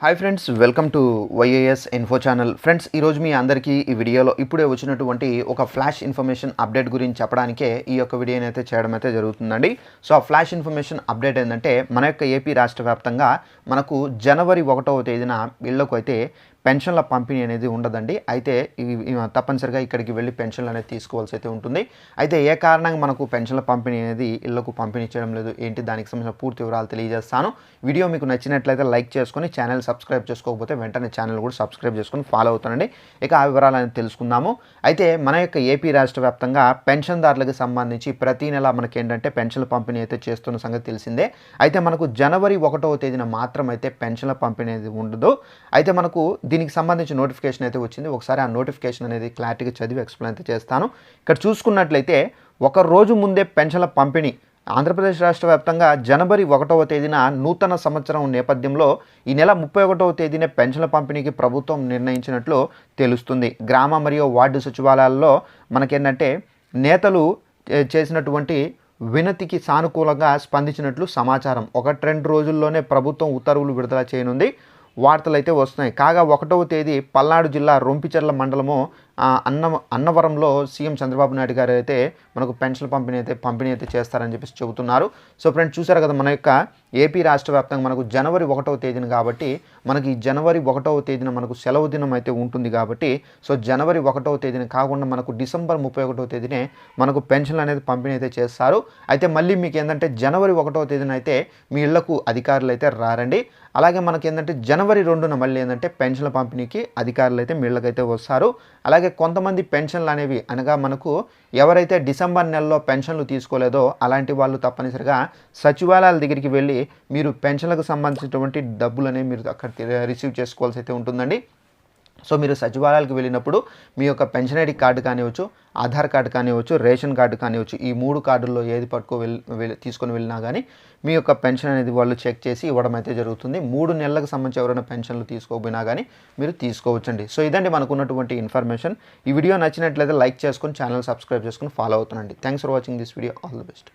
Hi friends, welcome to YAS info channel. Friends, ఈరోజు మీ అందరికీ ఈ వీడియోలో ఇప్పుడే వచ్చినటువంటి ఒక ఫ్లాష్ ఇన్ఫర్మేషన్ అప్డేట్ గురించి చెప్పడానికే ఈ యొక్క వీడియోని అయితే చేయడం అయితే జరుగుతుందండి. సో ఆ ఫ్లాష్ ఇన్ఫర్మేషన్ అప్డేట్ ఏంటంటే, మన యొక్క ఏపీ రాష్ట్ర వ్యాప్తంగా మనకు జనవరి 1వ తేదీన ఇళ్లకు అయితే పెన్షన్ల పంపిణీ అనేది ఉండదండి. అయితే తప్పనిసరిగా ఇక్కడికి వెళ్ళి పెన్షన్లు అనేది తీసుకోవాల్సి అయితే ఉంటుంది. అయితే ఏ కారణంగా మనకు పెన్షన్ల పంపిణీ అనేది ఇళ్లకు పంపిణీ చేయడం లేదు, ఏంటి దానికి సంబంధించిన పూర్తి వివరాలు తెలియజేస్తాను. వీడియో మీకు నచ్చినట్లయితే లైక్ చేసుకొని ఛానల్ సబ్స్క్రైబ్ చేసుకోకపోతే వెంటనే ఛానల్ కూడా సబ్స్క్రైబ్ చేసుకొని ఫాలో అవుతానండి. ఇక ఆ వివరాలు అనేది తెలుసుకుందాము. అయితే మన యొక్క ఏపీ రాష్ట్ర వ్యాప్తంగా పెన్షన్దారులకు సంబంధించి ప్రతి నెల మనకి ఏంటంటే పెన్షన్ల పంపిణీ అయితే చేస్తున్న సంగతి తెలిసిందే. అయితే మనకు జనవరి 1వ తేదీన మాత్రం అయితే పెన్షన్ల పంపిణీ అనేది ఉండదు. అయితే మనకు దీనికి సంబంధించి నోటిఫికేషన్ అయితే వచ్చింది. ఒకసారి ఆ నోటిఫికేషన్ అనేది క్లారిటీగా చదివి ఎక్స్ప్లెయిన్ అయితే చేస్తాను. ఇక్కడ చూసుకున్నట్లయితే ఒక రోజు ముందే పెన్షన్ల పంపిణీ ఆంధ్రప్రదేశ్ రాష్ట్ర వ్యాప్తంగా జనవరి 1వ తేదీన నూతన సంవత్సరం నేపథ్యంలో ఈ నెల 31వ తేదీనే పెన్షన్ల పంపిణీకి ప్రభుత్వం నిర్ణయించినట్లు తెలుస్తుంది. గ్రామ మరియు వార్డు సచివాలయాల్లో మనకేంటంటే నేతలు చేసినటువంటి వినతికి సానుకూలంగా స్పందించినట్లు సమాచారం. 1-2 రోజుల్లోనే ప్రభుత్వం ఉత్తర్వులు విడుదల చేయనుంది. వార్తలు అయితే వస్తున్నాయి. కాగా 1వ తేదీ పల్నాడు జిల్లా రొంపిచెర్ల మండలము అన్నవరంలో సీఎం చంద్రబాబు నాయుడు గారు అయితే మనకు పెన్షన్ పంపిణీ అయితే చేస్తారని చెప్పేసి చెబుతున్నారు. సో ఫ్రెండ్స్, చూసారు కదా, మన యొక్క ఏపీ రాష్ట్ర వ్యాప్తంగా మనకు జనవరి 1వ తేదీన కాబట్టి మనకి జనవరి 1వ తేదీన మనకు సెలవు దినం అయితే ఉంటుంది కాబట్టి, సో జనవరి 1వ తేదీన కాకుండా మనకు డిసెంబర్ 31వ తేదీనే మనకు పెన్షన్లు అనేది పంపిణీ అయితే చేస్తారు. అయితే మళ్ళీ మీకు ఏంటంటే జనవరి 1వ తేదీన అయితే మీ ఇళ్లకు అధికారులు అయితే రారండి. అలాగే మనకి ఏంటంటే జనవరి 2న మళ్ళీ ఏంటంటే పెన్షన్ల పంపిణీకి అధికారులు అయితే మీ ఇళ్ళకైతే వస్తారు. అలాగే కొంతమంది పెన్షన్లు అనేవి అనగా మనకు ఎవరైతే డిసెంబర్ నెలలో పెన్షన్లు తీసుకోలేదో అలాంటి వాళ్ళు తప్పనిసరిగా సచివాలయాల దగ్గరికి వెళ్ళి మీరు పెన్షన్లకు సంబంధించినటువంటి డబ్బులు అనేవి మీరు అక్కడ రిసీవ్ చేసుకోవాల్సి అయితే ఉంటుందండి. సో మీరు సచివాలయాలకు వెళ్ళినప్పుడు మీ యొక్క పెన్షన్ ఐడి కార్డు కానివచ్చు, ఆధార్ కార్డు కానివచ్చు, రేషన్ కార్డు కానివచ్చు, ఈ 3 కార్డుల్లో ఏది తీసుకొని వెళ్ళినా కానీ మీ యొక్క పెన్షన్ అనేది వాళ్ళు చెక్ చేసి ఇవ్వడం అయితే జరుగుతుంది. 3 నెలలకు సంబంధించి ఎవరైనా పెన్షన్లు తీసుకోకపోయినా కానీ మీరు తీసుకోవచ్చండి. సో ఇదండి మనకున్నటువంటి ఇన్ఫర్మేషన్. ఈ వీడియో నచ్చినట్లయితే లైక్ చేసుకొని ఛానల్ సబ్స్క్రైబ్ చేసుకొని ఫాలో అవుతానండి. Thanks for watching this video. All the best.